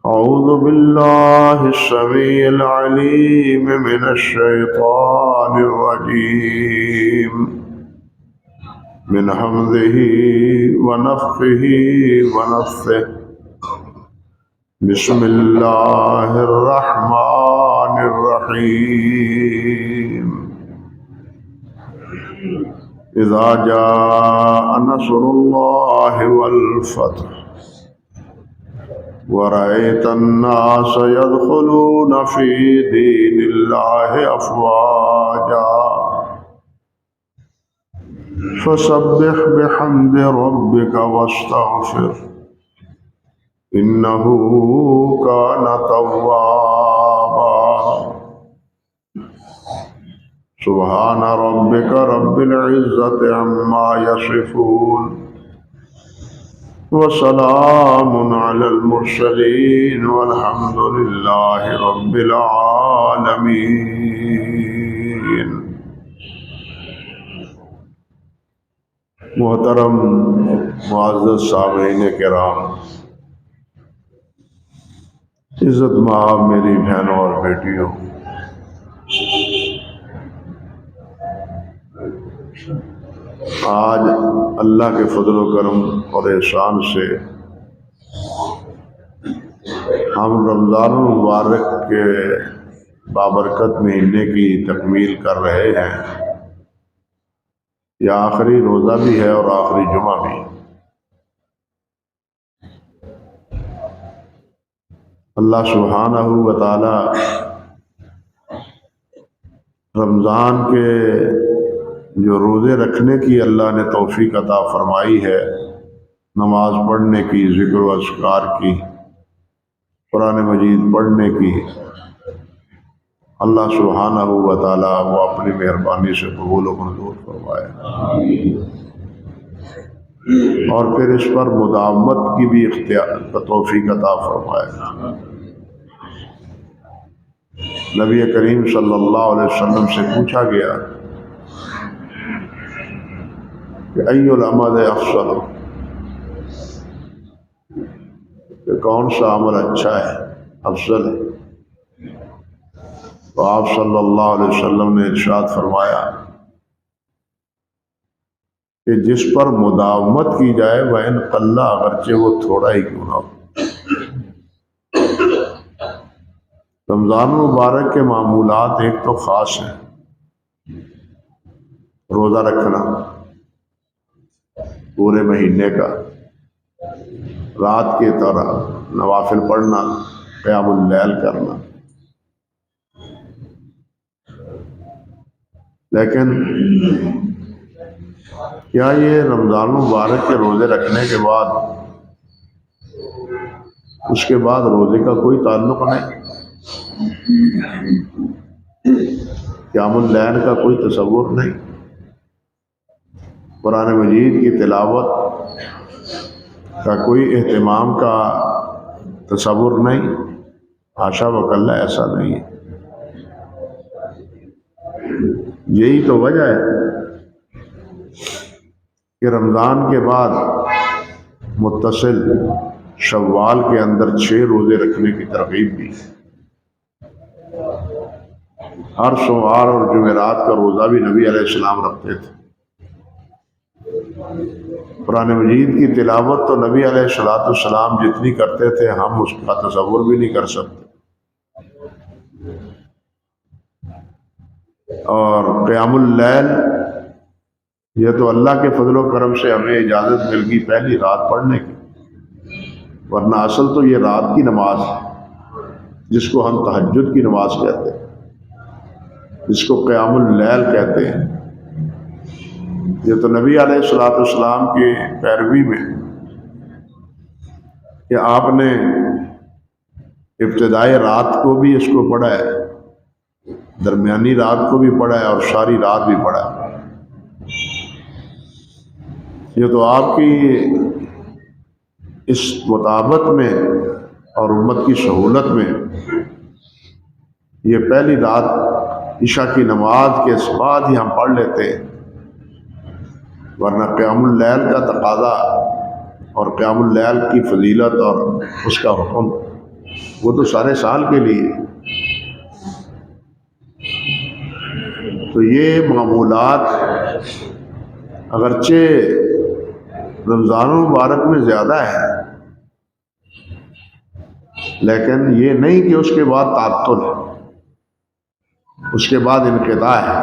أعوذ بالله السميع العليم من الشيطان الرجيم من همزه ونفخه ونفثه بسم الله الرحمن الرحيم إذا جاء نصر الله والفتح ورأيت الناس يدخلون في دين الله أفواجا فسبح بحمد ربك واستغفر إنه كان توابا سبحان ربك رب العزة عما يصفون وسلام على المرسلين والحمد لله رب العالمين. محترم معزز سامعین کرام، عزت مآب میری بہنوں اور بیٹیوں، آج اللہ کے فضل و کرم اور احسان سے ہم رمضان المبارک کے بابرکت مہینے کی تکمیل کر رہے ہیں۔ یہ آخری روزہ بھی ہے اور آخری جمعہ بھی۔ اللہ سبحانہ و تعالی رمضان کے جو روزے رکھنے کی اللہ نے توفیق عطا فرمائی ہے، نماز پڑھنے کی، ذکر و اذکار کی، قرآن مجید پڑھنے کی، اللہ سبحانہ و تعالی وہ اپنی مہربانی سے قبول و منظور فرمائے، اور پھر اس پر مداومت کی بھی اختیار توفیق عطا فرمائے۔ نبی کریم صلی اللہ علیہ وسلم سے پوچھا گیا کہ ای العمل افضل، کہ کون سا عمل اچھا ہے، افضل ہے؟ تو آپ صلی اللہ علیہ وسلم نے ارشاد فرمایا کہ جس پر مداومت کی جائے وَإِن قَلَّ، اگرچہ وہ تھوڑا ہی کیوں نہ ہو۔ رمضان مبارک کے معمولات ایک تو خاص ہیں، روزہ رکھنا پورے مہینے کا، رات کی طرح نوافل پڑھنا، قیام اللیل کرنا، لیکن کیا یہ رمضان مبارک کے روزے رکھنے کے بعد اس کے بعد روزے کا کوئی تعلق نہیں؟ قیام اللیل کا کوئی تصور نہیں؟ قرآن مجید کی تلاوت کا کوئی اہتمام کا تصور نہیں؟ حاشا وکلا، ایسا نہیں ہے۔ یہی تو وجہ ہے کہ رمضان کے بعد متصل شوال کے اندر 6 روزے رکھنے کی ترغیب دی۔ ہر سوموار اور جمعرات کا روزہ بھی نبی علیہ السلام رکھتے تھے۔ قرآن مجید کی تلاوت تو نبی علیہ السلام جتنی کرتے تھے ہم اس کا تصور بھی نہیں کر سکتے، اور قیام اللیل یہ تو اللہ کے فضل و کرم سے ہمیں اجازت مل گئی پہلی رات پڑھنے کی، ورنہ اصل تو یہ رات کی نماز ہے جس کو ہم تہجد کی نماز کہتے ہیں، جس کو قیام اللیل کہتے ہیں۔ یہ تو نبی علیہ السلام کی پیروی میں کہ آپ نے ابتدائی رات کو بھی اس کو پڑھا ہے، درمیانی رات کو بھی پڑھا ہے، اور ساری رات بھی پڑھا ہے۔ یہ تو آپ کی اس مطابق میں اور امت کی سہولت میں یہ پہلی رات عشاء کی نماز کے بعد ہی ہم پڑھ لیتے ہیں، ورنہ قیام اللیل کا تقاضا اور قیام اللیل کی فضیلت اور اس کا حکم وہ تو سارے سال کے لیے. تو یہ معمولات اگرچہ رمضان المبارک میں زیادہ ہے، لیکن یہ نہیں کہ اس کے بعد تعطل ہے، اس کے بعد انقطاع ہے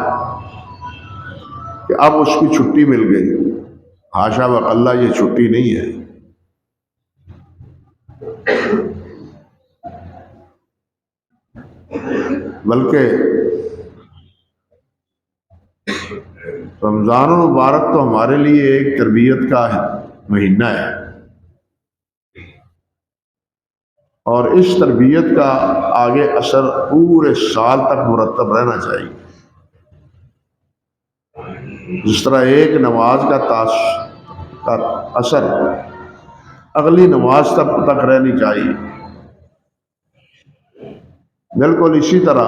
کہ اب اس کی چھٹی مل گئی. حاشا وکلا، یہ چھٹی نہیں ہے. بلکہ رمضان المبارک تو ہمارے لیے ایک تربیت کا مہینہ ہے، اور اس تربیت کا آگے اثر پورے سال تک مرتب رہنا چاہیے. جس طرح ایک نماز کا اثر اگلی نماز تک رہنی چاہیے، بالکل اسی طرح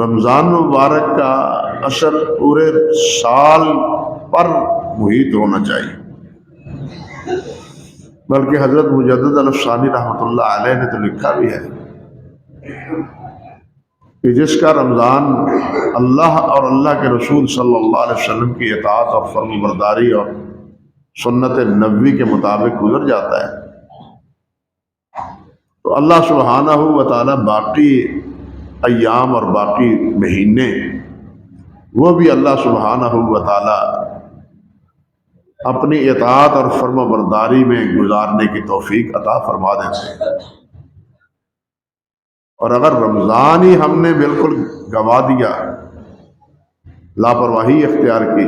رمضان مبارک کا اثر پورے سال پر محیط ہونا چاہیے. بلکہ حضرت مجدد الافسانی رحمۃ اللہ علیہ نے تو لکھا بھی ہے کہ جس کا رمضان اللہ اور اللہ کے رسول صلی اللہ علیہ وسلم کی اطاعت اور فرم برداری اور سنت نبوی کے مطابق گزر جاتا ہے، تو اللہ سبحانہ و تعالی باقی ایام اور باقی مہینے وہ بھی اللہ سبحانہ و تعالی اپنی اطاعت اور فرم برداری میں گزارنے کی توفیق عطا فرما دیتے ہیں. اور اگر رمضان ہی ہم نے بالکل گوا دیا، لاپرواہی اختیار کی،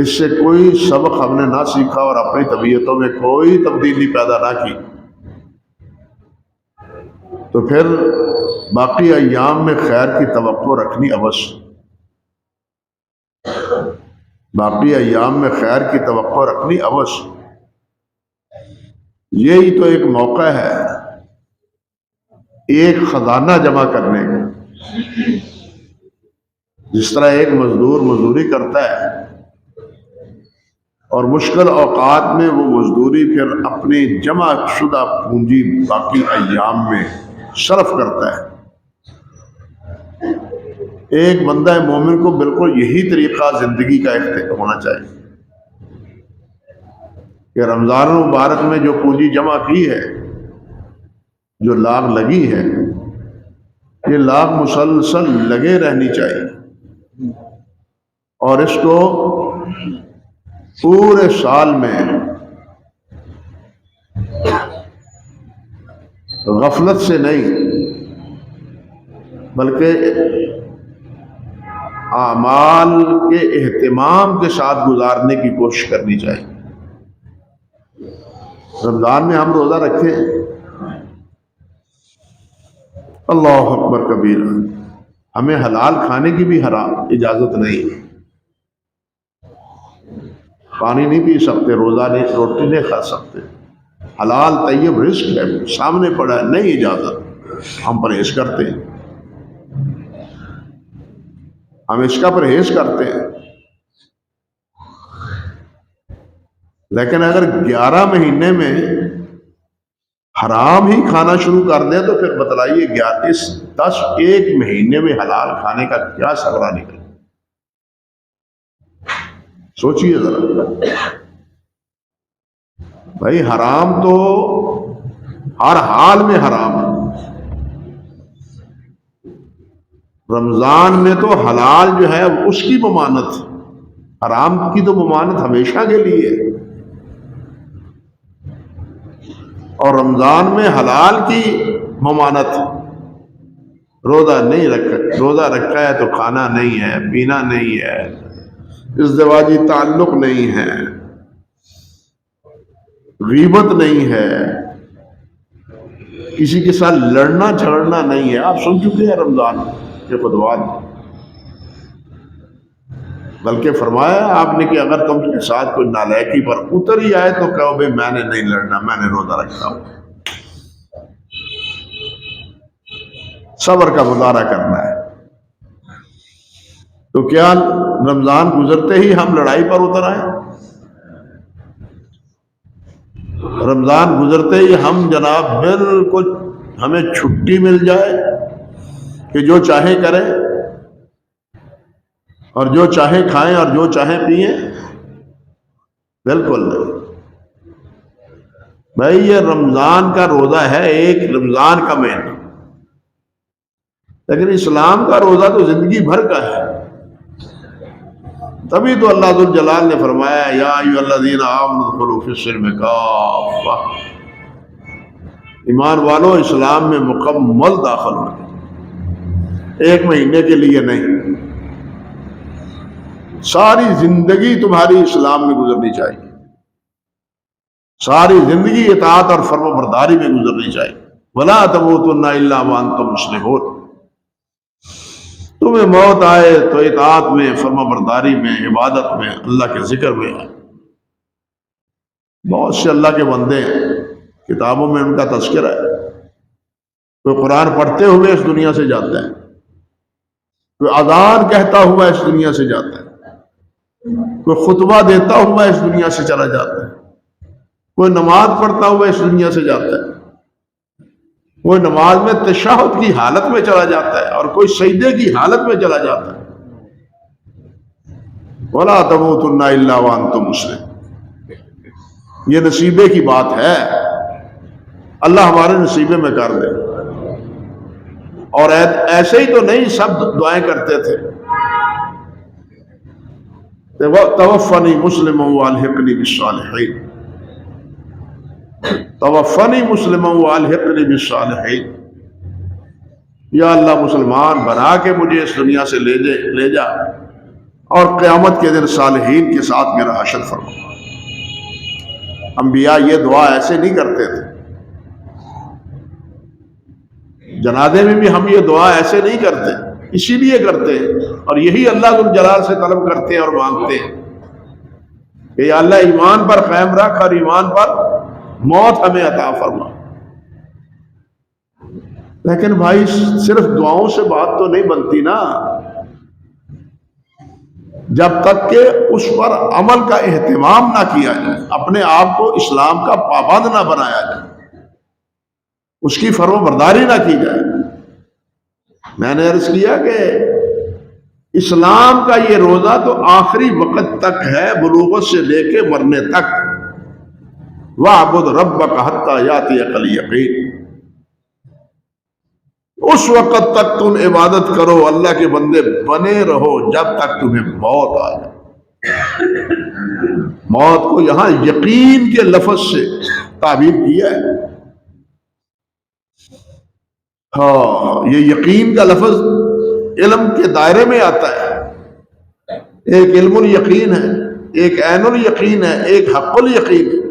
اس سے کوئی سبق ہم نے نہ سیکھا اور اپنی طبیعتوں میں کوئی تبدیلی پیدا نہ کی، تو پھر باقی ایام میں خیر کی توقع رکھنی اوش. باقی ایام میں خیر کی توقع رکھنی اوش. یہی تو ایک موقع ہے ایک خزانہ جمع کرنے کا. جس طرح ایک مزدور مزدوری کرتا ہے اور مشکل اوقات میں وہ مزدوری پھر اپنی جمع شدہ پونجی باقی ایام میں صرف کرتا ہے، ایک بندہ مومن کو بالکل یہی طریقہ زندگی کا ہونا چاہیے کہ رمضان المبارک میں جو پونجی جمع کی ہے، جو لاگ لگی ہے، یہ لاگ مسلسل لگے رہنی چاہیے، اور اس کو پورے سال میں غفلت سے نہیں بلکہ اعمال کے اہتمام کے ساتھ گزارنے کی کوشش کرنی چاہیے. رمضان میں ہم روزہ رکھیں، اللہ اکبر کبیرہ، ہمیں حلال کھانے کی بھی حرام اجازت نہیں. پانی نہیں پی سکتے، روزہ نہیں، روٹی نہیں کھا سکتے. حلال طیب رزق ہے، سامنے پڑا ہے، نہیں اجازت. ہم پرہیز کرتے ہیں، ہم اس کا پرہیز کرتے ہیں. لیکن اگر 11 مہینے میں حرام ہی کھانا شروع کر دیں تو پھر بتلائیے اس 10 مہینے میں حلال کھانے کا کیا ثمرہ نکلے. سوچیے ذرا بھائی، حرام تو ہر حال میں حرام ہے. رمضان میں تو حلال جو ہے اس کی ممانت، حرام کی تو ممانت ہمیشہ کے لیے. اور رمضان میں حلال کی ممانت، روزہ رکھا ہے تو کھانا نہیں ہے، پینا نہیں ہے، ازدواجی تعلق نہیں ہے، غیبت نہیں ہے، کسی کے ساتھ لڑنا جھگڑنا نہیں ہے. آپ سن چکے ہیں رمضان کے خطبات، بلکہ فرمایا آپ نے کہ اگر تم کے ساتھ کوئی نالائکی پر اتر ہی آئے تو کہو بھائی میں نے نہیں لڑنا، میں نے روزہ رکھا ہوں. صبر کا مظاہرہ کرنا ہے. تو کیا رمضان گزرتے ہی ہم لڑائی پر اتر آئے؟ رمضان گزرتے ہی ہم جناب بالکل ہمیں چھٹی مل جائے کہ جو چاہے کریں اور جو چاہے کھائیں اور جو چاہے پئیں، بالکل نہیں بھائی، یہ رمضان کا روزہ ہے، ایک رمضان کا مہینہ، لیکن اسلام کا روزہ تو زندگی بھر کا ہے۔ تبھی تو اللہ ذو الجلال نے فرمایا یا ایھا الذین آمنوا ادخلوا فی السلم کافہ، ایمان والو اسلام میں مکمل داخل ہو جائے، ایک مہینے کے لیے نہیں، ساری زندگی تمہاری اسلام میں گزرنی چاہیے، ساری زندگی اطاعت اور فرم برداری میں گزرنی چاہیے۔ ولا تموتن الا وانتم مسلمون، تمہیں موت آئے تو اطاعت میں، فرما برداری میں، عبادت میں، اللہ کے ذکر میں آئے۔ بہت سے اللہ کے بندے ہیں، کتابوں میں ان کا تذکرہ ہے، کوئی قرآن پڑھتے ہوئے اس دنیا سے جاتا ہے، کوئی اذان کہتا ہوا اس دنیا سے جاتا ہے، کوئی خطبہ دیتا ہوا اس دنیا سے چلا جاتا ہے، کوئی نماز پڑھتا ہوا اس دنیا سے جاتا ہے، کوئی نماز میں تشہد کی حالت میں چلا جاتا ہے اور کوئی سجدے کی حالت میں چلا جاتا ہے۔ وَلَا تَمُوتُنَّ إِلَّا وَأَنْتُمْ مُسْلِمُونَ، یہ نصیبے کی بات ہے، اللہ ہمارے نصیبے میں کر دے۔ اور ایسے ہی تو نہیں سب دعائیں کرتے تھے، توفنی مسلما والحقنی بالصالحین، توفنی مسلما والحقنی بالصالحین، یا اللہ مسلمان بنا کے مجھے اس دنیا سے لے جا اور قیامت کے دن صالحین کے ساتھ میرا حشر فرما۔ انبیاء یہ دعا ایسے نہیں کرتے تھے، جنازے میں بھی ہم یہ دعا ایسے نہیں کرتے، اسی لیے کرتے ہیں اور یہی اللہ ذو الجلال سے طلب کرتے ہیں اور مانگتے ہیں کہ یا اللہ ایمان پر قائم رکھ اور ایمان پر موت ہمیں عطا فرما۔ لیکن بھائی صرف دعاؤں سے بات تو نہیں بنتی نا، جب تک کہ اس پر عمل کا اہتمام نہ کیا جائے، اپنے آپ کو اسلام کا پابند نہ بنایا جائے، اس کی فرما برداری نہ کی جائے۔ میں نے عرض کیا کہ اسلام کا یہ روزہ تو آخری وقت تک ہے، بلوغت سے لے کے مرنے تک۔ وَاعْبُدْ رَبَّكَ حَتَّى يَأْتِيَكَ الْيَقِينُ، اس وقت تک تم عبادت کرو، اللہ کے بندے بنے رہو جب تک تمہیں موت آ جائے۔ موت کو یہاں یقین کے لفظ سے تعبیر کیا ہے۔ ہاں، یہ یقین کا لفظ علم کے دائرے میں آتا ہے، ایک علم الیقین ہے، ایک عین الیقین ہے، ایک حق الیقین ہے،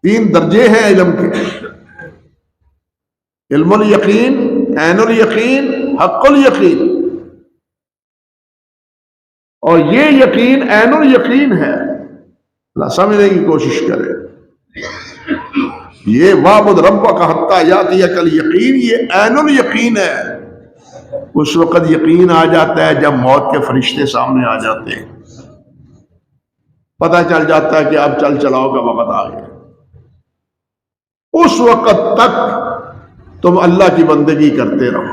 تین درجے ہیں علم کے، علم الیقین، عین الیقین، حق الیقین۔ اور یہ یقین عین الیقین ہے، اللہ سمجھنے کی کوشش کرے۔ یہ وَاعْبُدْ رَبَّكَ حَتَّى يَأْتِيَكَ الْيَقِينُ، یہ عین الیقین ہے۔ اس وقت یقین آ جاتا ہے جب موت کے فرشتے سامنے آ جاتے ہیں، پتہ چل جاتا ہے کہ اب چل چلاؤ کا وقت آ گیا۔ اس وقت تک تم اللہ کی بندگی کرتے رہو۔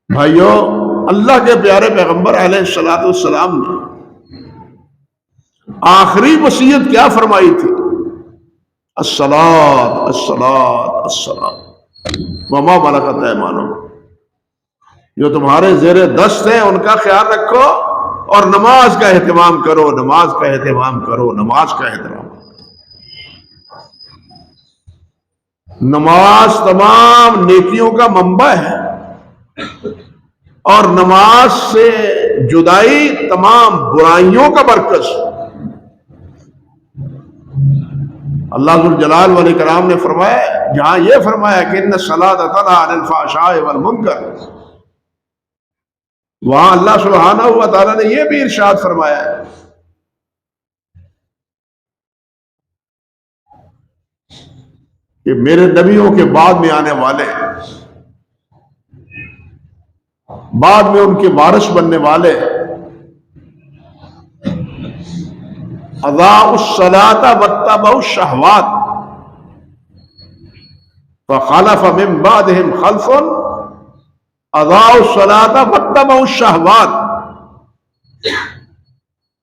بھائیو، اللہ کے پیارے پیغمبر علیہ السلام نے آخری وصیت کیا فرمائی تھی؟ الصلاۃ الصلاۃ الصلاۃ وما ملکت ایمانکم، جو تمہارے زیر دست ہیں ان کا خیال رکھو اور نماز کا اہتمام کرو، نماز کا اہتمام کرو، نماز کا اہتمام۔ نماز تمام نیکیوں کا منبع ہے اور نماز سے جدائی تمام برائیوں کا مرکز۔ اللہ ذو الجلال والاکرام نے فرمایا، جہاں یہ فرمایا کہ ان الصلاۃ تنہی عن الفحشاء والمنکر، وہاں اللہ سبحانہ و تعالیٰ نے یہ بھی ارشاد فرمایا ہے کہ میرے نبیوں کے بعد میں آنے والے، بعد میں ان کے وارث بننے والے اضاعوا الصلاۃ واتبعوا الشہوات فخلف من بعدهم خلف اضاعوا الصلاۃ واتبعوا الشہوات،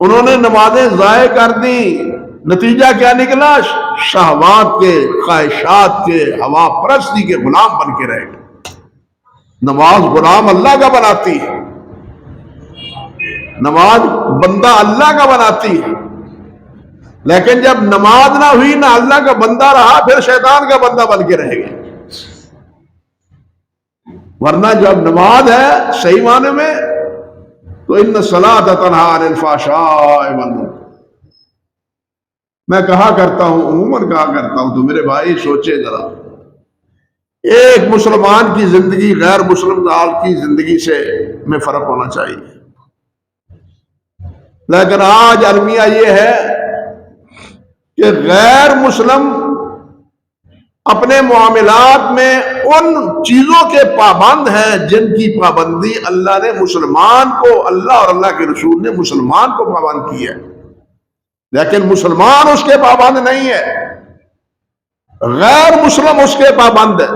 انہوں نے نمازیں ضائع کر دی، نتیجہ کیا نکلا؟ شہوات کے، خواہشات کے، ہوا پرستی کے غلام بن کے رہ گئے۔ نماز غلام اللہ کا بناتی ہے، نماز بندہ اللہ کا بناتی ہے، لیکن جب نماز نہ ہوئی، نہ اللہ کا بندہ رہا، پھر شیطان کا بندہ بن کے رہ گیا۔ ورنہ جب نماز ہے صحیح معنی میں تو ان الصلاۃ تنہی عن الفحشاء والمنکر۔ میں کہا کرتا ہوں، عموماً کہا کرتا ہوں، تو میرے بھائی سوچے ذرا، ایک مسلمان کی زندگی غیر مسلم دار کی زندگی سے میں فرق ہونا چاہیے، لیکن آج المیہ یہ ہے کہ غیر مسلم اپنے معاملات میں ان چیزوں کے پابند ہیں جن کی پابندی اللہ نے مسلمان کو، اللہ اور اللہ کے رسول نے مسلمان کو پابند کی ہے، لیکن مسلمان اس کے پابند نہیں ہے، غیر مسلم اس کے پابند ہے۔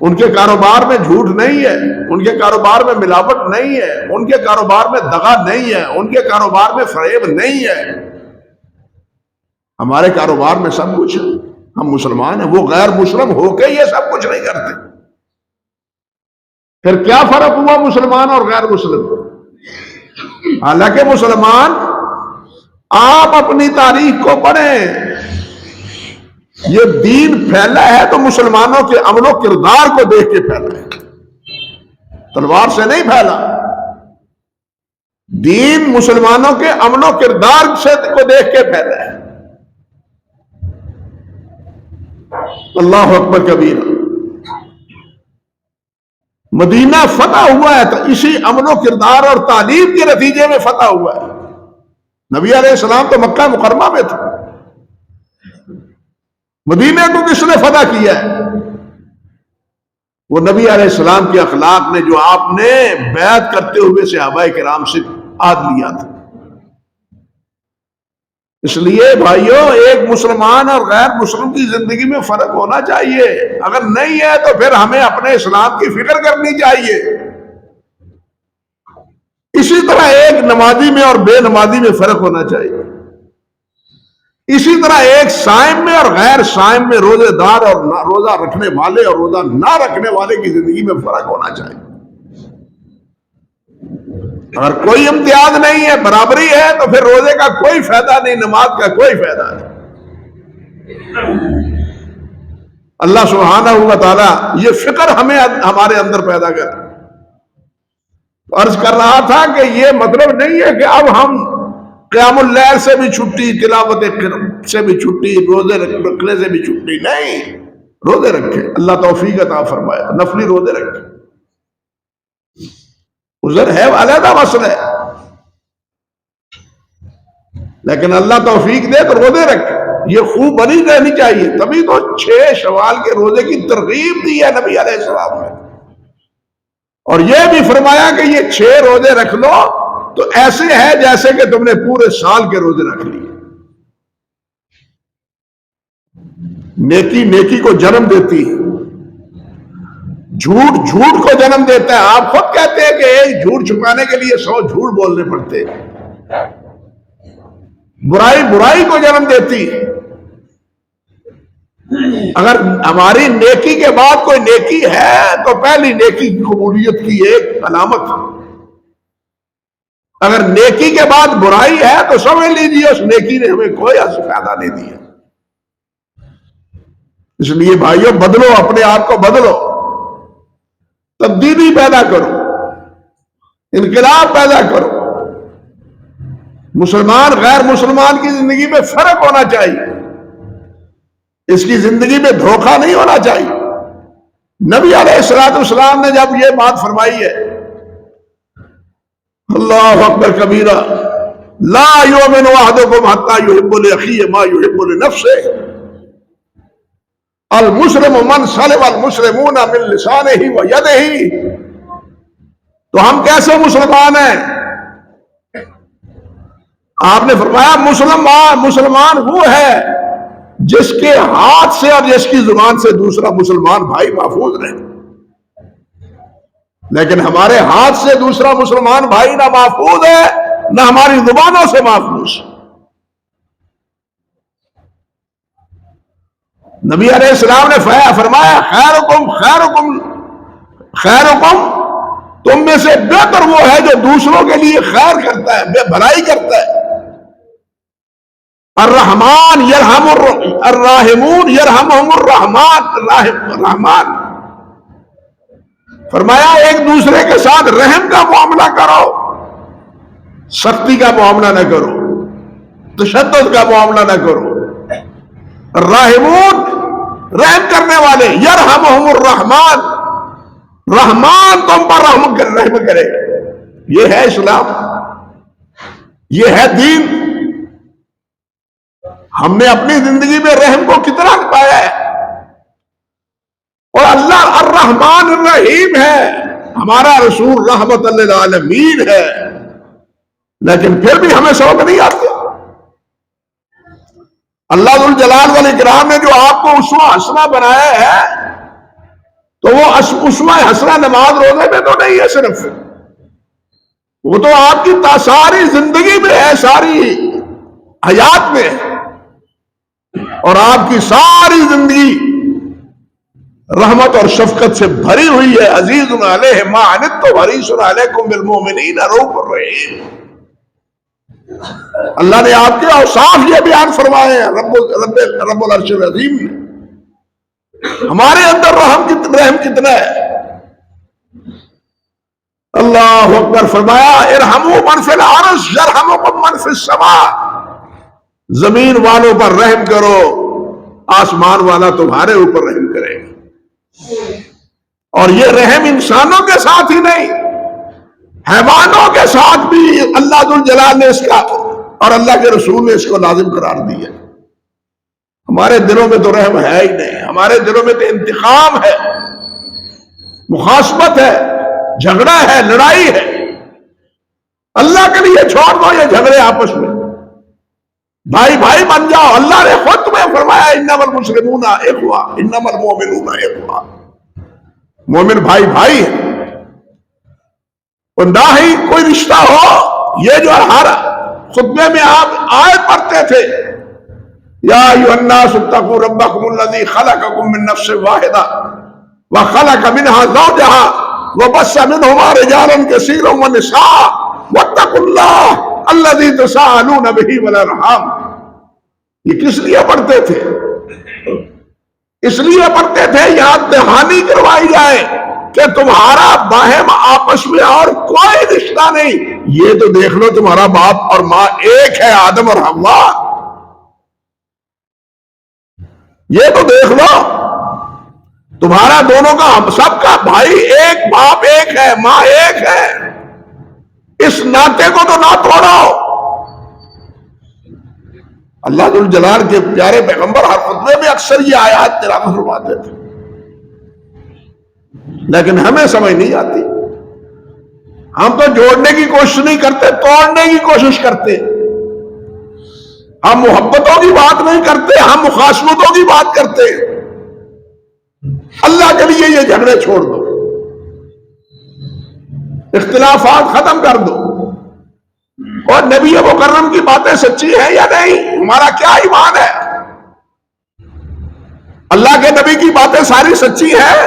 ان کے کاروبار میں جھوٹ نہیں ہے، ان کے کاروبار میں ملاوٹ نہیں ہے، ان کے کاروبار میں دغا نہیں ہے، ان کے کاروبار میں فریب نہیں ہے۔ ہمارے کاروبار میں سب کچھ ہے، ہم مسلمان ہیں، وہ غیر مسلم ہو کے یہ سب کچھ نہیں کرتے۔ پھر کیا فرق ہوا مسلمان اور غیر مسلم؟ حالانکہ مسلمان، آپ اپنی تاریخ کو پڑھیں، یہ دین پھیلا ہے تو مسلمانوں کے عمل و کردار کو دیکھ کے پھیلا ہے، تلوار سے نہیں پھیلا۔ دین مسلمانوں کے عمل و کردار سے کو دیکھ کے پھیلا ہے۔ اللہ اکبر کبیرہ۔ مدینہ فتح ہوا ہے تو اسی عمل و کردار اور تعلیم کے نتیجے میں فتح ہوا ہے۔ نبی علیہ السلام تو مکہ مکرمہ میں تھا، مدینہ کو کس نے فتح کیا ہے؟ وہ نبی علیہ السلام کے اخلاق نے، جو آپ نے بیعت کرتے ہوئے صحابہ کرام سے عہد لیا تھا۔ اس لیے بھائیوں، ایک مسلمان اور غیر مسلم کی زندگی میں فرق ہونا چاہیے، اگر نہیں ہے تو پھر ہمیں اپنے اسلام کی فکر کرنی چاہیے۔ اسی طرح ایک نمازی میں اور بے نمازی میں فرق ہونا چاہیے، اسی طرح ایک صائم میں اور غیر صائم میں، روزے دار اور روزہ رکھنے والے اور روزہ نہ رکھنے والے کی زندگی میں فرق ہونا چاہیے۔ اگر کوئی امتیاز نہیں ہے، برابری ہے، تو پھر روزے کا کوئی فائدہ نہیں، نماز کا کوئی فائدہ نہیں۔ اللہ سبحانہ و تعالیٰ یہ فکر ہمیں ہمارے اندر پیدا کر۔ عرض کر رہا تھا کہ یہ مطلب نہیں ہے کہ اب ہم قیام اللیل سے بھی چھٹی، تلاوت سے بھی چھٹی، روزے رکھنے سے بھی چھٹی، نہیں، روزے رکھیں، اللہ توفیق عطا فرمائے، نفلی روزے رکھیں، عذر ہے علیحدہ مسئلہ ہے، لیکن اللہ توفیق دے تو روزے رکھیں، یہ خوب بنی رہنی چاہیے۔ تبھی تو 6 شوال کے روزے کی ترغیب دی ہے نبی علیہ السلام نے، اور یہ بھی فرمایا کہ یہ 6 روزے رکھ لو تو ایسے ہے جیسے کہ تم نے پورے سال کے روزے رکھ لیے۔ نیکی نیکی کو جنم دیتی ہے، جھوٹ جھوٹ کو جنم دیتا ہے۔ آپ خود کہتے ہیں کہ ایک جھوٹ چھپانے کے لیے 100 جھوٹ بولنے پڑتے ہیں۔ برائی برائی کو جنم دیتی ہے۔ اگر ہماری نیکی کے بعد کوئی نیکی ہے تو پہلی نیکی قبولیت کی ایک علامت ہے، اگر نیکی کے بعد برائی ہے تو سمجھ لیجیے اس نیکی نے ہمیں کوئی فائدہ نہیں دیا۔ اس لیے بھائیوں، بدلو، اپنے آپ کو بدلو، تبدیلی پیدا کرو، انقلاب پیدا کرو۔ مسلمان غیر مسلمان کی زندگی میں فرق ہونا چاہیے، اس کی زندگی میں دھوکہ نہیں ہونا چاہیے۔ نبی علیہ السلام نے جب یہ بات فرمائی ہے، اللہ اکبر کبیرہ، لا یؤمن احدکم حتی یحب لاخیہ ما یحب لنفسہ، المسلم من سلم المسلمون من لسانہ ویدہ۔ تو ہم کیسے مسلمان ہیں؟ آپ نے فرمایا مسلمان وہ ہے جس کے ہاتھ سے اور جس کی زبان سے دوسرا مسلمان بھائی محفوظ رہے، لیکن ہمارے ہاتھ سے دوسرا مسلمان بھائی نہ محفوظ ہے نہ ہماری زبانوں سے محفوظ۔ نبی علیہ السلام نے فرمایا خیرکم تم میں سے بہتر وہ ہے جو دوسروں کے لیے خیر کرتا ہے، بھلائی کرتا ہے۔ الرحمن الراحمون یرحمہم الرحمن، فرمایا ایک دوسرے کے ساتھ رحم کا معاملہ کرو، سختی کا معاملہ نہ کرو، تشدد کا معاملہ نہ کرو۔ الراحمون رحم کرنے والے، یرحمہم الرحمن رحمان تم پر رحم کرے۔ یہ ہے اسلام، یہ ہے دین۔ ہم نے اپنی زندگی میں رحم کو کتنا پایا ہے، اور اللہ الرحمن الرحیم ہے، ہمارا رسول رحمت للعالمین ہے، لیکن پھر بھی ہمیں سبق نہیں آتے۔ اللہ ذو الجلال والاکرام نے جو آپ کو اسوہ حسنہ بنایا ہے، تو وہ اسوہ حسنہ نماز روزے میں تو نہیں ہے صرف، وہ تو آپ کی ساری زندگی میں ہے، ساری حیات میں ہے، اور آپ کی ساری زندگی رحمت اور شفقت سے بھری ہوئی ہے۔ عزیز علیہ ما عنتم حریص علیکم بالمؤمنین رؤوف رحیم۔ اللہ نے آپ کے اوصاف یہ بیان فرمائے ہیں رب العرش العظیم نے۔ ہمارے اندر رحم کتنا ہے۔ اللہ اکبر، فرمایا ارحموا من فی الارض یرحمکم من فی السماء، زمین والوں پر رحم کرو، آسمان والا تمہارے اوپر رحم کرے گا۔ اور یہ رحم انسانوں کے ساتھ ہی نہیں، حیوانوں کے ساتھ بھی اللہ ذو الجلال نے اس کا اور اللہ کے رسول نے اس کو لازم قرار دیا۔ ہمارے دلوں میں تو رحم ہے ہی نہیں، ہمارے دلوں میں تو انتقام ہے، مخاصمت ہے، جھگڑا ہے، لڑائی ہے۔ اللہ کے لیے چھوڑ دو یہ جھگڑے آپس میں، بھائی بھائی بن جاؤ۔ اللہ نے خود تمہیں فرمایا انما المسلمون اخوہ انما المؤمنون اخوہ، مومن بھائی بھائی ہے، اور نہ ہی کوئی رشتہ ہو۔ یہ جو ہر خطبے میں آپ آیت پڑھتے تھے، یا ایھا الناس اتقوا ربکم الذی خلقکم من نفس واحدہ وخلق منها زوجها وبث منہما رجالا کثیرا ونساء واتقوا اللہ الذی تساءلون بہ والارحام۔ یہ کس لیے پڑھتے تھے؟ اس لیے پڑھتے تھے یاد دہانی کروائی جائے کہ تمہارا باہم آپس میں اور کوئی رشتہ نہیں۔ یہ تو دیکھ لو تمہارا باپ اور ماں ایک ہے، آدم اور حوا، یہ تو دیکھ لو تمہارا دونوں کا سب کا بھائی ایک، باپ ایک ہے، ماں ایک ہے۔ اس ناطے کو تو نہ توڑو۔ اللہ ذو الجلال کے پیارے پیغمبر ہر خطبے میں اکثر یہ آیات تلاوت فرماتے تھے، لیکن ہمیں سمجھ نہیں آتی۔ ہم تو جوڑنے کی کوشش نہیں کرتے، توڑنے کی کوشش کرتے۔ ہم محبتوں کی بات نہیں کرتے، ہم مخاصمتوں کی بات کرتے۔ اللہ کے لیے یہ جھگڑے چھوڑ دو، اختلافات ختم کر دو، اور نبی مکرم کی باتیں سچی ہیں یا نہیں، ہمارا کیا ایمان ہے؟ اللہ کے نبی کی باتیں ساری سچی ہیں،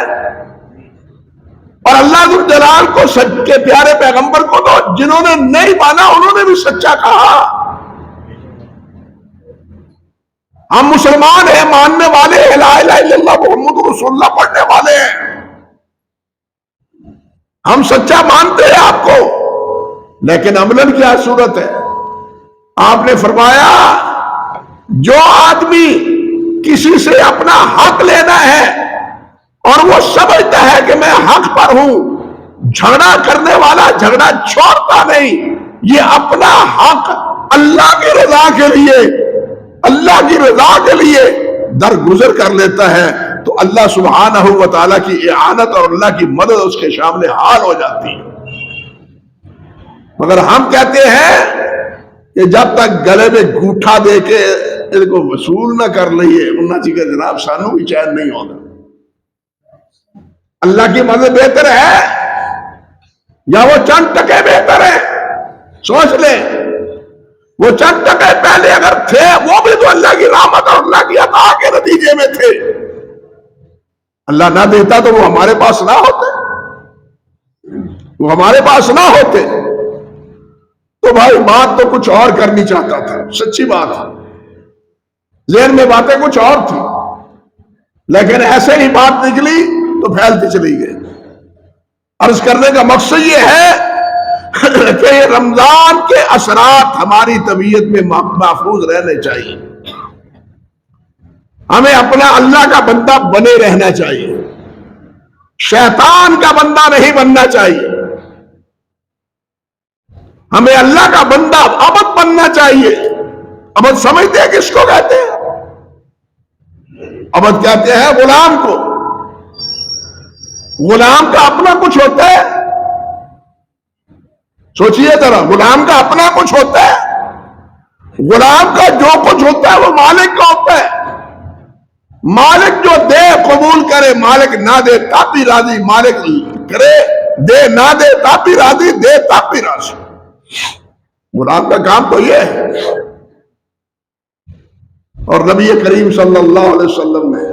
اور اللہ ذو الجلال کو سچ کے پیارے پیغمبر کو تو جنہوں نے نہیں مانا انہوں نے بھی سچا کہا۔ ہم مسلمان ہیں، ماننے والے ہیں، لا الہ الا اللہ محمد رسول اللہ پڑھنے والے ہیں، ہم سچا مانتے ہیں آپ کو، لیکن عملاً کیا صورت ہے؟ آپ نے فرمایا جو آدمی کسی سے اپنا حق لینا ہے اور وہ سمجھتا ہے کہ میں حق پر ہوں، جھگڑا کرنے والا جھگڑا چھوڑتا نہیں، یہ اپنا حق اللہ کی رضا کے لیے، اللہ کی رضا کے لیے درگزر کر لیتا ہے، تو اللہ سبحانہ و تعالیٰ کی اعانت اور اللہ کی مدد اس کے سامنے حال ہو جاتی ہے۔ مگر ہم کہتے ہیں کہ جب تک گلے میں گوٹھا دے کے ان کو وصول نہ کر لئیے انہاں چی کہ جناب سانوں بھی چین نہیں ہوگا. اللہ کی مدد بہتر ہے یا وہ چند ٹکے بہتر ہے؟ سوچ لیں. وہ چند ٹکے پہلے اگر تھے وہ بھی تو اللہ کی رحمت اور اللہ کی عطا کے نتیجے میں تھے. اللہ نہ دیتا تو وہ ہمارے پاس نہ ہوتے، وہ ہمارے پاس نہ ہوتے. تو بھائی بات تو کچھ اور کرنی چاہتا تھا، سچی بات ہے، ذہن میں باتیں کچھ اور تھی، لیکن ایسے ہی بات نکلی تو پھیلتی چلی گئی. عرض کرنے کا مقصد یہ ہے کہ رمضان کے اثرات ہماری طبیعت میں محفوظ رہنے چاہیے. ہمیں اپنا اللہ کا بندہ بنے رہنا چاہیے، شیطان کا بندہ نہیں بننا چاہیے. ہمیں اللہ کا بندہ عبد بننا چاہیے. عبد سمجھتے ہیں کس کو کہتے ہیں؟ عبد کہتے ہیں غلام کو. غلام کا اپنا کچھ ہوتا ہے؟ سوچئے ذرا، غلام کا اپنا کچھ ہوتا ہے؟ غلام کا جو کچھ ہوتا ہے وہ مالک کا ہوتا ہے. مالک جو دے قبول کرے، مالک نہ دے تب بھی راضی. مالک کرے دے نہ دے تب بھی راضی، دے تب بھی راضی. غلام کا کام تو یہ ہے. اور نبی کریم صلی اللہ علیہ وسلم نے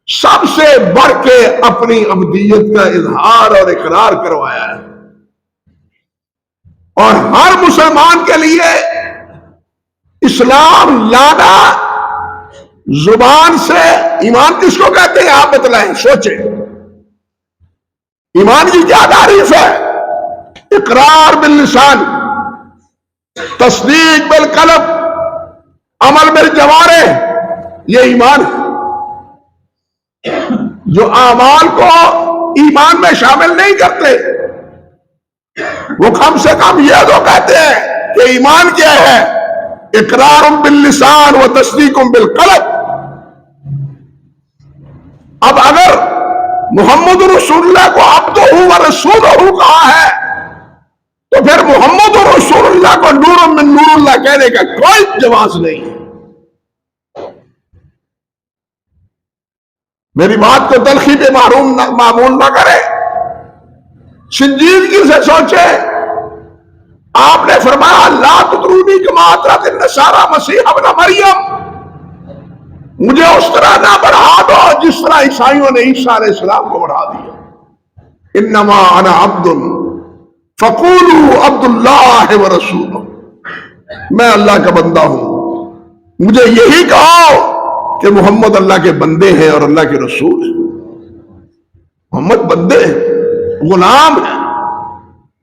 سب سے بڑھ کے اپنی عبدیت کا اظہار اور اقرار کروایا ہے. اور ہر مسلمان کے لیے اسلام لانا زبان سے، ایمان کس کو کہتے ہیں آپ بتلائیں، سوچیں. ایمان کی کیا تعریف ہے؟ اقرار باللسان، تصدیق بالقلب، عمل بالجوارح، یہ ایمان ہے. جو اعمال کو ایمان میں شامل نہیں کرتے وہ کم سے کم یہ تو کہتے ہیں کہ ایمان کیا ہے؟ اقرار باللسان و تصدیق بالقلب. اب اگر محمد رسول اللہ کو عبدہ و رسولہ کہا ہے تو پھر محمد رسول اللہ کو نور من نور اللہ کہنے کا کوئی جواز نہیں. میری بات کو تلخی پہ معمول نہ کرے، سنجیدگی سے سوچے. آپ نے فرمایا لا تطرونی کما اطرت النصارى مسیح ابن مریم، مجھے اس طرح نہ بڑھا دو جس طرح عیسائیوں نے عیسیٰ علیہ السلام کو بڑھا دیا. انما انا عبد فقولوا عبد اللہ ورسولہ، میں اللہ کا بندہ ہوں، مجھے یہی کہو کہ محمد اللہ کے بندے ہیں اور اللہ کے رسول ہیں. محمد بندے ہیں، غلام ہے.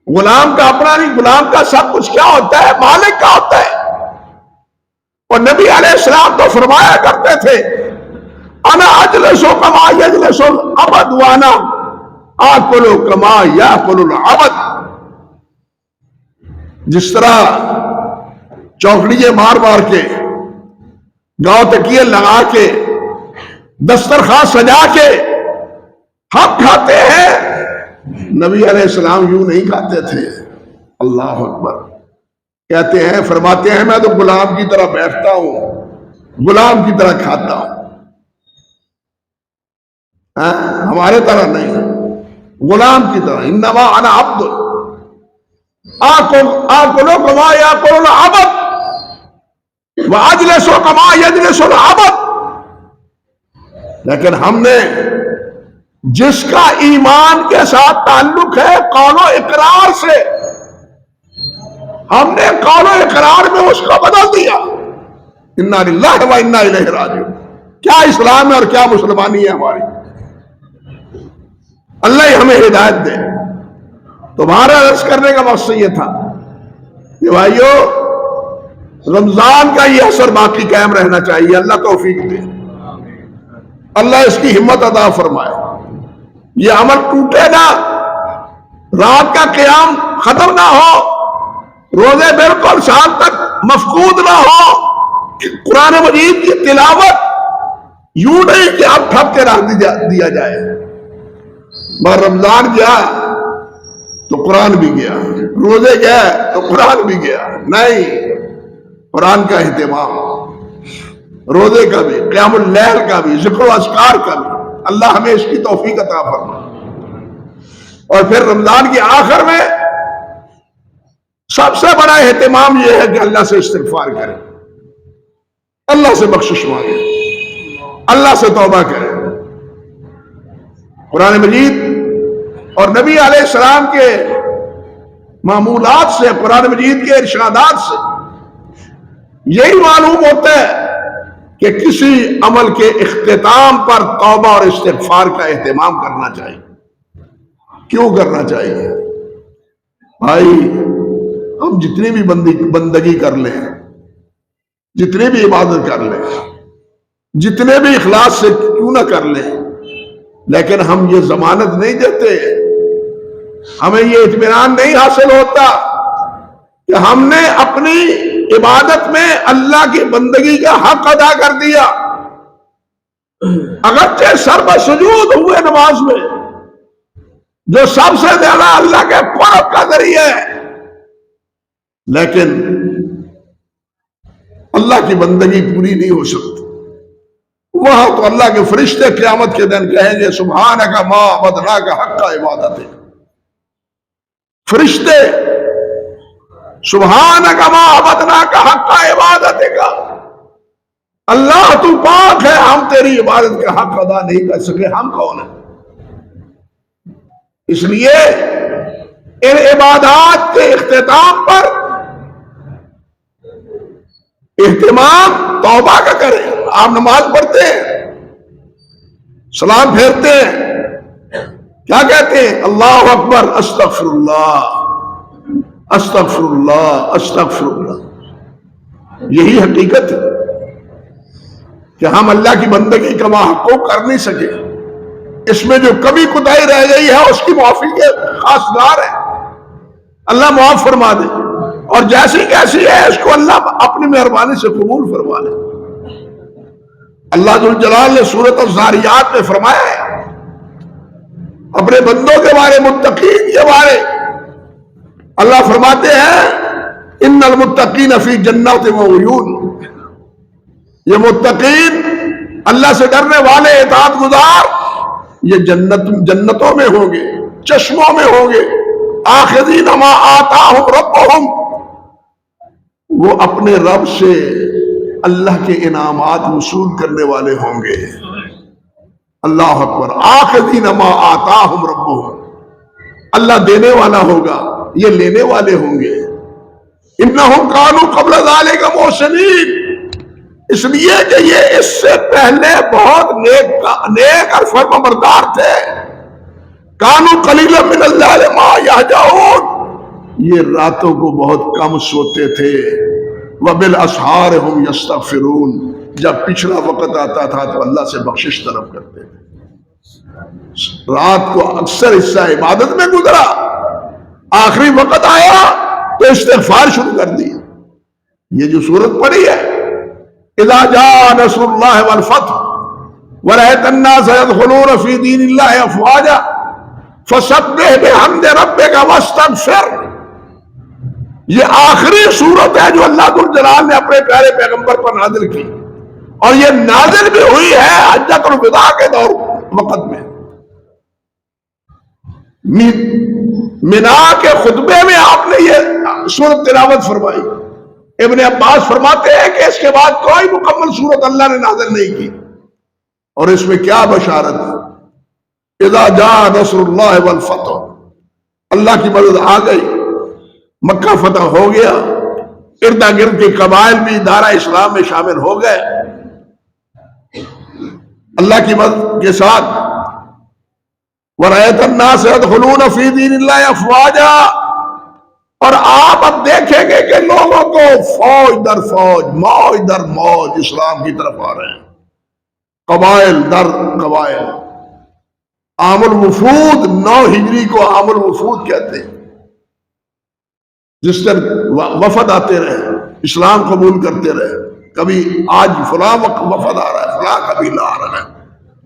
غلام کا اپنا نہیں، غلام کا سب کچھ کیا ہوتا ہے؟ مالک کا ہوتا ہے. اور نبی علیہ السلام تو فرمایا کرتے تھے انا اجلس کما یجلس العبد وانا آکل کما یاکل العبد. جس طرح چوکڑیے مار مار کے، گاؤں تکیے لگا کے، دسترخوان سجا کے ہم کھاتے ہیں، نبی علیہ السلام یوں نہیں کھاتے تھے. اللہ اکبر. کہتے ہیں، فرماتے ہیں میں تو غلام کی طرح بیٹھتا ہوں، غلام کی طرح کھاتا ہوں. ہمارے طرح نہیں، غلام کی طرح. انما انا عبد آکل کما یاکل العبد واجلس کما یجلس العبد. لیکن ہم نے جس کا ایمان کے ساتھ تعلق ہے قول و اقرار سے، ہم نے قول و اقرار میں اس کو بدل دیا. انا للہ و انا الیہ راجعون. کیا اسلام ہے اور کیا مسلمانی ہے ہماری. اللہ ہی ہمیں ہدایت دے. تمہارا عرض کرنے کا مقصد یہ تھا کہ بھائیو رمضان کا یہ اثر باقی قائم رہنا چاہیے. اللہ توفیق دے، اللہ اس کی ہمت عطا فرمائے. یہ عمل ٹوٹے نہ، رات کا قیام ختم نہ ہو، روزے بالکل شام تک مفقود نہ ہو. قرآن مجید کی تلاوت یوں نہیں کہ اب ٹھپ کے رکھ دیا جائے. مگر رمضان گیا تو قرآن بھی گیا، روزے گیا تو قرآن بھی گیا. نہیں، قرآن کا اہتمام، روزے کا بھی، قیام اللیل کا بھی، ذکر و اذکار کا بھی، اللہ ہمیں اس کی توفیق عطا فرمائے۔ اور پھر رمضان کی آخر میں سب سے بڑا اہتمام یہ ہے کہ اللہ سے استغفار کریں، اللہ سے بخشش مانگیں، اللہ سے توبہ کریں۔ قرآن مجید اور نبی علیہ السلام کے معمولات سے، قرآن مجید کے ارشادات سے یہی معلوم ہوتا ہے کہ کسی عمل کے اختتام پر توبہ اور استغفار کا اہتمام کرنا چاہیے۔ کیوں کرنا چاہیے؟ بھائی ہم جتنی بھی بندگی کر لیں، جتنی بھی عبادت کر لیں، جتنے بھی اخلاص سے کیوں نہ کر لیں، لیکن ہم یہ ضمانت نہیں دیتے، ہمیں یہ اطمینان نہیں حاصل ہوتا کہ ہم نے اپنی عبادت میں اللہ کی بندگی کا حق ادا کر دیا۔ اگرچہ سر پر سجود ہوئے نماز میں، جو سب سے زیادہ اللہ کے قرب کا ذریعہ ہے، لیکن اللہ کی بندگی پوری نہیں ہو سکتی۔ وہاں تو اللہ کے فرشتے قیامت کے دن کہیں گے سبحانک ما عبدناک حق عبادتک، فرشتے سبحانک ما عبدناک حق عبادتک، اللہ تو پاک ہے، ہم تیری عبادت کا حق ادا نہیں کر سکے، ہم کون ہیں؟ اس لیے ان عبادات کے اختتام پر اہتمام توبہ کا کریں۔ آپ نماز پڑھتے ہیں، سلام پھیرتے ہیں، کیا کہتے ہیں؟ اللہ اکبر، استغفر اللہ، استغفر اللہ، استغفر اللہ۔ یہی حقیقت ہے کہ ہم اللہ کی بندگی کا محقق کر نہیں سکے۔ اس میں جو کبھی کوتاہی رہ گئی ہے اس کی معافی کے خاص دار ہے، اللہ معاف فرما دے، اور جیسی کیسی ہے اس کو اللہ اپنی مہربانی سے قبول فرما لے۔ اللہ ذو جلال نے سورۃ الذاریات میں فرمایا ہے اپنے بندوں کے بارے، متقین کے بارے، اللہ فرماتے ہیں ان المتقین فی جنات و عیون، یہ متقین اللہ سے ڈرنے والے اطاعت گزار یہ جنتوں میں ہوں گے، چشموں میں ہوں گے، آخذین ما آتاہم ربہم، وہ اپنے رب سے اللہ کے انعامات وصول کرنے والے ہوں گے۔ اللہ اکبر، آخذین ما آتاہم ربہم، اللہ دینے والا ہوگا، یہ لینے والے ہوں گے۔ انہم کانوا قبل ذالک محسنین، اس لیے کہ یہ اس سے پہلے بہت نیک اور فرمانبردار تھے۔ کانوا قلیلا من اللیل ما یہجعون، یہ راتوں کو بہت کم سوتے تھے۔ وبالاسحار ہم یستغفرون، جب پچھلا وقت آتا تھا تو اللہ سے بخشش طلب کرتے تھے۔ رات کو اکثر حصہ عبادت میں گزرا، آخری وقت آیا تو استغفار شروع کر دی۔ یہ جو سورت پڑھی ہے اذا جاء نصر اللہ والفتح ورأیت الناس يدخلون فی دین اللہ افواجا فسبح بحمد ربک واستغفر، یہ آخری صورت ہے جو اللہ ذوالجلال نے اپنے پیارے پیغمبر پر نازل کی، اور یہ نازل بھی ہوئی ہے حجۃ الوداع کے دور وقت میں۔ منا کے خطبے میں آپ نے یہ سورت تلاوت فرمائی۔ ابن عباس فرماتے ہیں کہ اس کے بعد کوئی مکمل سورت اللہ نے نازل نہیں کی، اور اس میں کیا بشارت ہے؟ اذا جاء نصر اللہ والفتح، اللہ کی مدد آ گئی، مکہ فتح ہو گیا، ارد گرد کے قبائل بھی دارہ اسلام میں شامل ہو گئے اللہ کی مدد کے ساتھ۔ وَرَأَيْتَ النَّاسَ يَدْخُلُونَ فِي دِينِ اللَّهِ أَفْوَاجًا، اور آپ اب دیکھیں گے کہ لوگوں کو فوج در فوج، موج در موج اسلام کی طرف آ رہے ہیں، قبائل در قبائل۔ عام الوفود، 9 ہجری کو عام الوفود کہتے ہیں، جس دن وفد آتے رہے، اسلام قبول کرتے رہے۔ کبھی آج فلاں وفد آ رہا ہے، فلاں قبیلہ آ رہا ہے،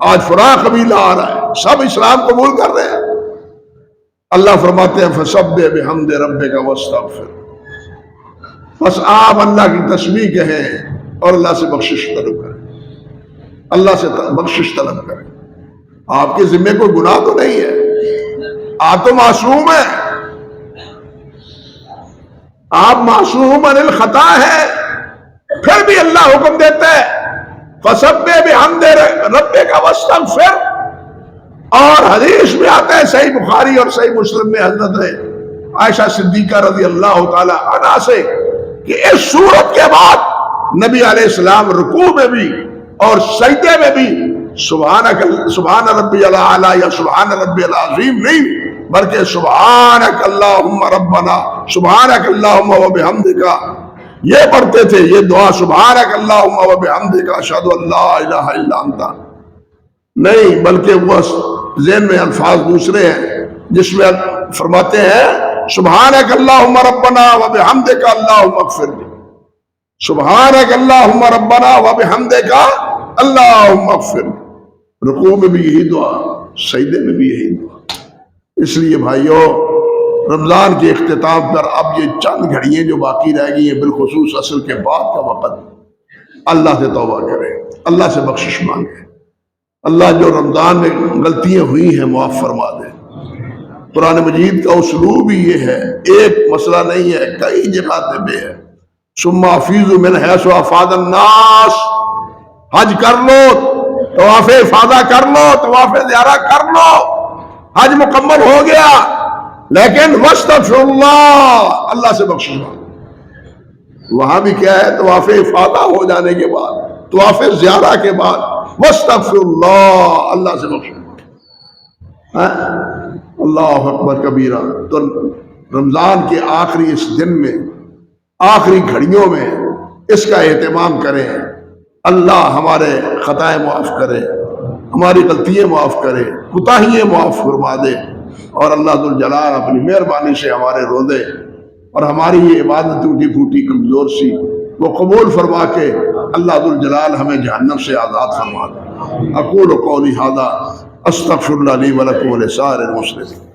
آج فلاں قبیلہ آ رہا ہے، سب اسلام قبول کر رہے ہیں۔ اللہ فرماتے ہیں فسبح بحمد ربک واستغفر، بس آپ اللہ کی تسبیح کہیں اور اللہ سے بخشش طلب کریں، اللہ سے بخشش طلب کریں۔ آپ کے ذمہ کوئی گناہ تو نہیں ہے، آپ تو معصوم ہیں، آپ معصوم عن الخطا ہے، پھر بھی اللہ حکم دیتا ہے فسبح بحمد ربک واستغفر۔ اور حدیث میں آتا ہے صحیح بخاری اور صحیح مسلم میں حضرت عائشہ صدیقہ رضی اللہ تعالی عنہا سے کہ اس صورت کے بعد نبی علیہ السلام رکوع میں بھی اور سجدے میں بھی سبحان ربی الاعلی یا سبحان ربی العظیم نہیں، بلکہ سبحانک اللہم ربنا سبحانک اللہم وبحمدک یہ پڑھتے تھے، یہ دعا سبحانک اللہم وبحمدک اشہد ان لا الہ الا انت نہیں، بلکہ وہ ذہن میں الفاظ دوسرے ہیں جس میں فرماتے ہیں سبحانک اللہم ربنا وبحمدک اللہم اغفر لی، سبحانک اللہم ربنا وبحمدک اللہم اغفر لی۔ رکوع میں بھی یہی دعا، سجدے میں بھی یہی دعا۔ اس لیے بھائیو رمضان کے اختتام پر اب یہ چند گھڑیاں جو باقی رہ گئی ہیں، بالخصوص عصر کے بعد کا وقت، اللہ سے توبہ کریں، اللہ سے بخشش مانگیں، اللہ جو رمضان میں غلطیاں ہوئی ہیں معاف فرما دے۔ قرآن مجید کا اسلوب ہی یہ ہے، ایک مسئلہ نہیں ہے، کئی جگہ پہ ہے۔ ثم افیضوا من حیث افاض الناس، حج کر لو، طواف افاضہ کر لو، طواف زیارہ کر لو، حج مکمل ہو گیا، لیکن واستغفر اللہ، اللہ سے بخشش مانگو۔ وہاں بھی کیا ہے؟ طواف افاضہ ہو جانے کے بعد، طواف زیارہ کے بعد واستغفر اللہ، اللہ سے بخشش مانگو۔ اللہ اکبر کبیرہ۔ تو رمضان کے آخری اس دن میں، آخری گھڑیوں میں اس کا اہتمام کریں، اللہ ہمارے خطائیں معاف کرے، ہماری غلطیاں معاف کرے، کوتاہیاں معاف فرما دے، اور اللہ ذوالجلال اپنی مہربانی سے ہمارے روزے اور ہماری یہ عبادت ٹوٹی پھوٹی کمزور سی وہ قبول فرما کے اللہ ذوالجلال ہمیں جہنم سے آزاد فرما دے۔ اقول قولی ھذا استغفر اللہ لی ولکم ولسائر المسلمین۔